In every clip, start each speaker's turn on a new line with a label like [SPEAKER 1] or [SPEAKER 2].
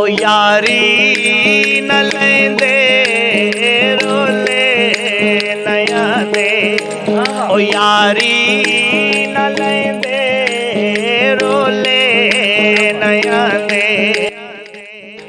[SPEAKER 1] यारी न लेंदे रोले नया दे ओ यारी न लेंदे रोले नया दे।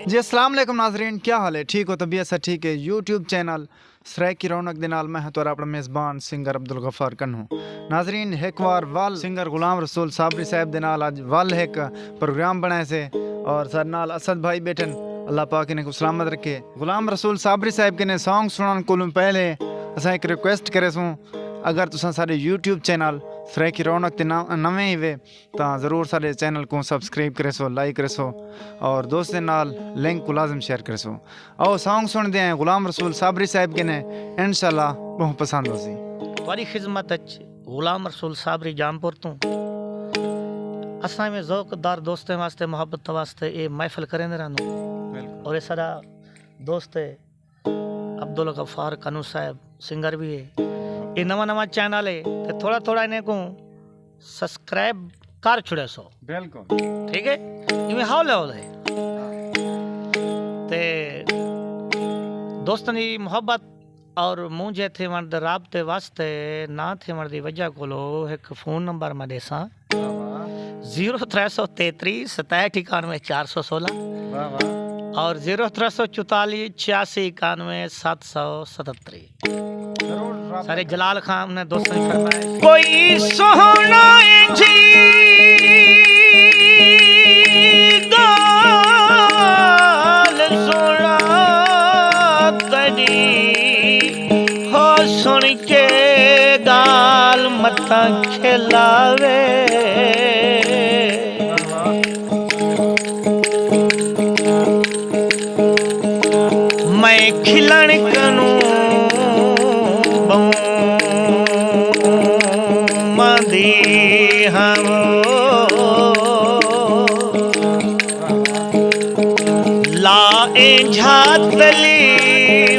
[SPEAKER 2] जी अस्सलाम वालेकुम नाजरीन, क्या हाल है? ठीक हो? तबीयत से ठीक है? यूट्यूब चैनल सराय की रौनक दे नाल मैं तो अपना मेज़बान सिंगर अब्दुल गफ्फार कन्हू। नाजरीन एक बार वल सिंगर गुलाम रसूल साबरी साहब दे नाल अज वल एक प्रोग्राम बनाए से और सर नाल असद भाई बैठन, अल्लाह पाक इन्हें को सलामत रखे। गुलाम रसूल साबरी साहब के ने सॉन्ग सुनने को पहले असा एक रिक्वेस्ट करे सूँ, अगर तुसा सारे यूट्यूब चैनल सराय की रौनक ते नवे ही वे तो ज़रूर सारे चैनल को सब्सक्राइब करे सो, लाइक करे सो और दोस्तों नाल लिंक को लाजम शेयर करे सो। आओ सॉन्ग सुन दे गुलाम रसूल साबरी साहब के ने, इंशाल्लाह बहुत पसंद हो सी।
[SPEAKER 1] वारी खिदमत गुलाम रसूल साबरी जामपुर तू असा में ज़ौकदार दोस्तें वास्ते मोहब्बत वास्ते ये महफिल करें रहनू और ये सारा दोस्त अब्दुल गफ्फार कन्हू साहब सिंगर भी है। ये नवा नवा चैनल है तो थोड़ा थोड़ा इन्हें को सब्सक्राइब कर छुड़े सो,
[SPEAKER 2] बिल्कुल
[SPEAKER 1] ठीक है। इवें हौले हौले ते दोस्तन की मोहब्बत और मुझे थे वंड राबते वास्ते ना थे वंड दी वजह कोलो एक फ़ोन नंबर मैं देसा 0333 67 91 416 और 0344 86 91 777। सारे जलाल खान ने दोस्तों ने फरमाया कोई सोहना जी गाल सोना तड़ी हो सुन के गाल मता खिलावे मैं खिलन कनू हम लाए झातली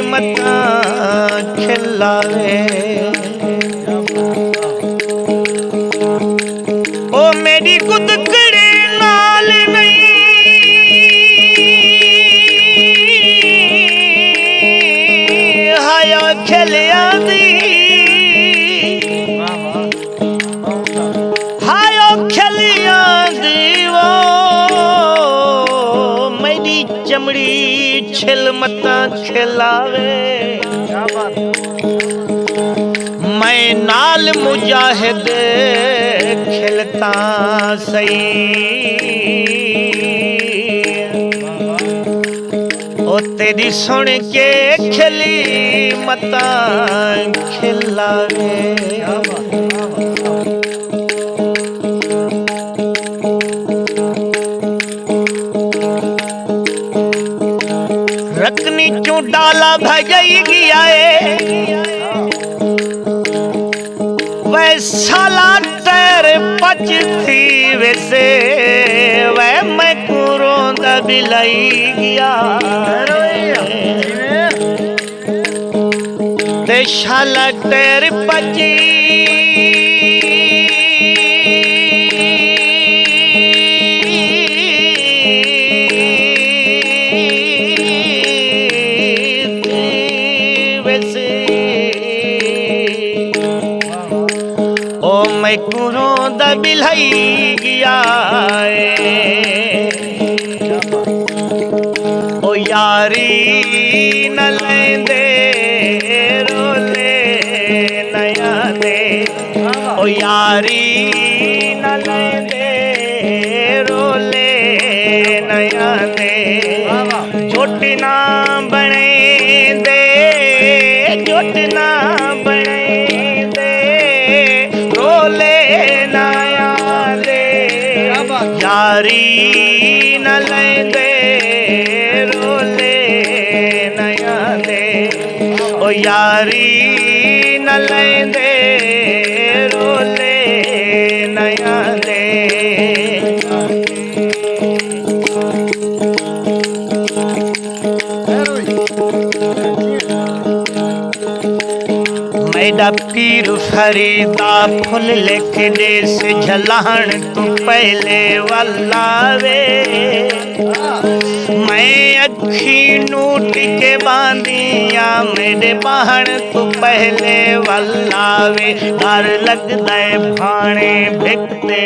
[SPEAKER 1] मता खिलावे ओ मेरी गुदकड़े नाल नहीं हाया खिलिया दी चमड़ी छिल मता खिलावे मैं नाल मुजाहिद खिलता सही ओ तेरी सुन के खिली मता खिलावे। रकनी क्यों डाला भजई गया है वह साला तेरे पच थी वैसे वह मैं कुरोंदा बिलाई गया ते शाला तेरे पची मैं कुरों दा बिलाई गया ओ यारी न लेंदे रोले नया दे ओ यारी न लेंदे रोले नया दे झोट ना बने दे झोट ना बने यारी न लेंदे रोले नया दे ओ यारी न लेंदे रोले नया दे। मेरा पीर फरीदा फुल लिख दे से झलान तू पहले वाला वे मैं अखी नूट के बांधिया मेरे बहन तू पहले वल्लावे डर लगदा है भाणे भिकते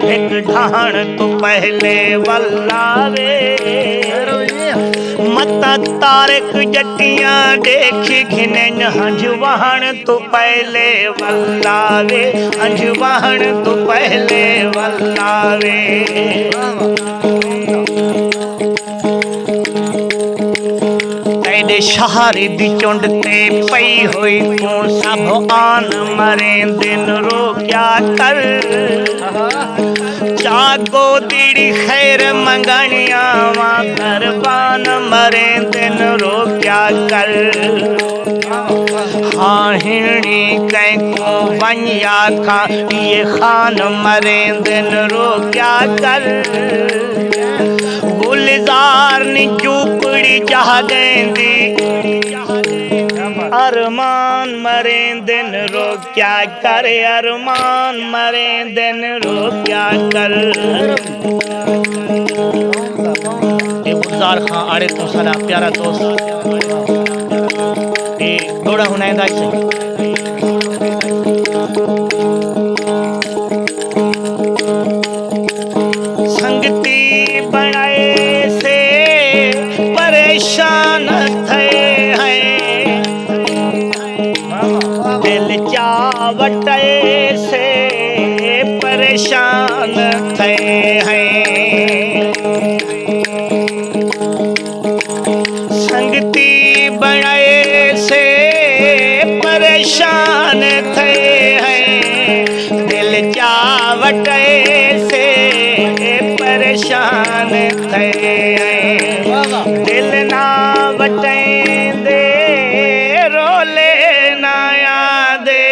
[SPEAKER 1] भिक ढाण तू पहले वल्लावे मता तारक जटियां देख घिने हंजवाहन तू पहले वल्लावे हंजवाहन तू पहले वल्लावे तेरे शहारे दी चुंड ते पई हुई तू सब आन मरे दिन रो क्या कर जागो दीड़ी खैर मंगनिया वहाँ दरबान मरे दिन रो क्या कर हाँ हिरणी कहीं को बनिया खा ये खान मरे दिन रो क्या कर गुलजार नी चूपड़ी चाह देंदी अरमान मरे दिन रो क्या करे अरमान मरे दिन रो क्या कर गुलजार खां आड़े तो सारा प्यारा दोस्त थोड़ा हुनैदा से संगती बनाए से परेशान थे हैं दिल चावटे से परेशान थे हैं संगती बनाए से परेशान थे हैं दिल चावटे से परेशान थे हैं दिल ना वटे दे रोले ना यादे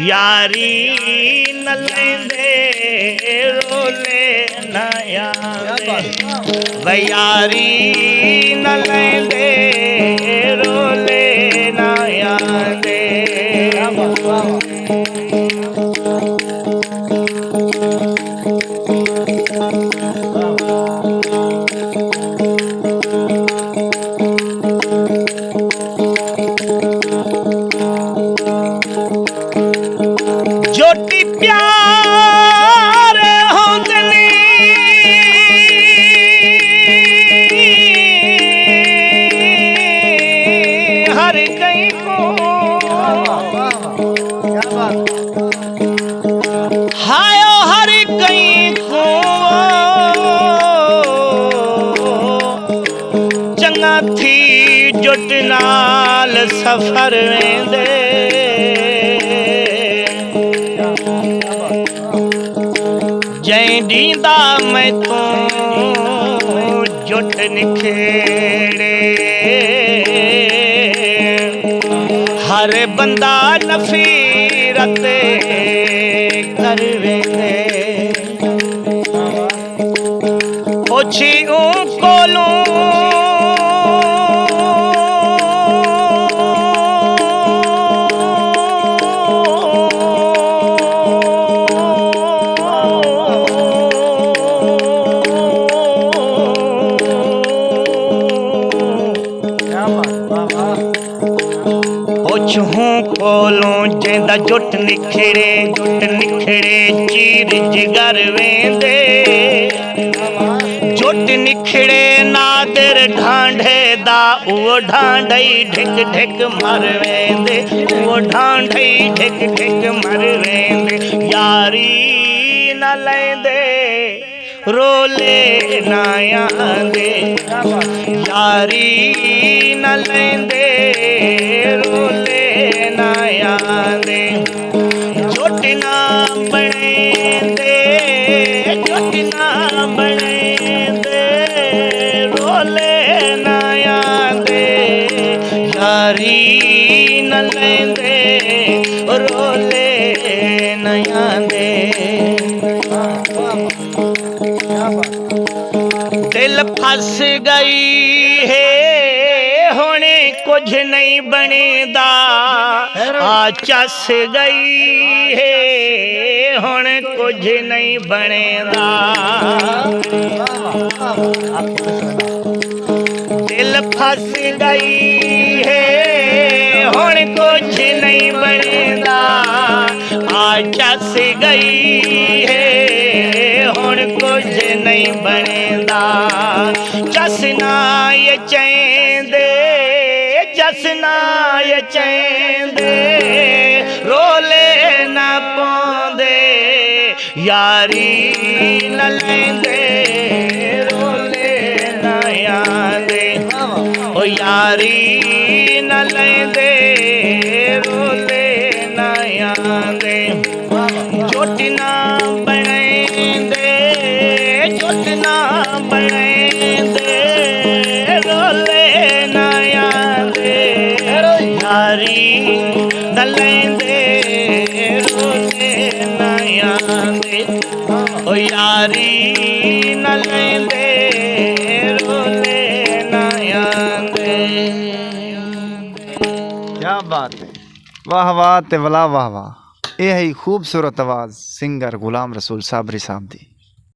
[SPEAKER 1] यारी न लेंदे रोले ना यादे यारी न लेंदे रोले ना यादे जोटी प्यार होंदनी हर कहीं को हायो हर कहीं को चंगा थी जुट नाल सफर वेंदे जै दींदा मैं तू जुट निखेड़े हर बंदा नफीरत कर वेंदे ओछी कोलों कोलों जेंदा जुट निखड़े चीर जिगर वेंदे जुट निखड़े नादिर ढांढे दा वो ढांढई ढिक ढिक मर वेंदे वो ढांढई ढिक ढिक मर वेंदे यारी न लेंदे रोले ना आंदे यारी न लेंदे रोले ना आंदे जुट ना बनेंदे रोले ना आंदे यारी न लेंदे रोले ना आंदे दिल फस गई है होने कुछ नहीं बनेदा आ चस गई है होने कुछ नहीं बनेदा चाल फस गई है हुण कुछ नहीं बनेदा आ चस गई है हुण कुछ नहीं बनेदा चसना ये चैंदे चसना ये चैंदे रोले ना पांदे यारी न लेंदे रोले ना आंदे ओ यारी न लेंदे रोले ना आंदे जुट ना बनेंदे जुट ना बनेंदे रोले ना आंदे यारी न लेंदे रोले ना आंदे ओ यारी न लेंदे रोले ना आंदे।
[SPEAKER 2] क्या बात है, वाह वाह ते वला वाह वाह। ये है खूबसूरत आवाज़ सिंगर गुलाम रसूल साबरी साहब दी।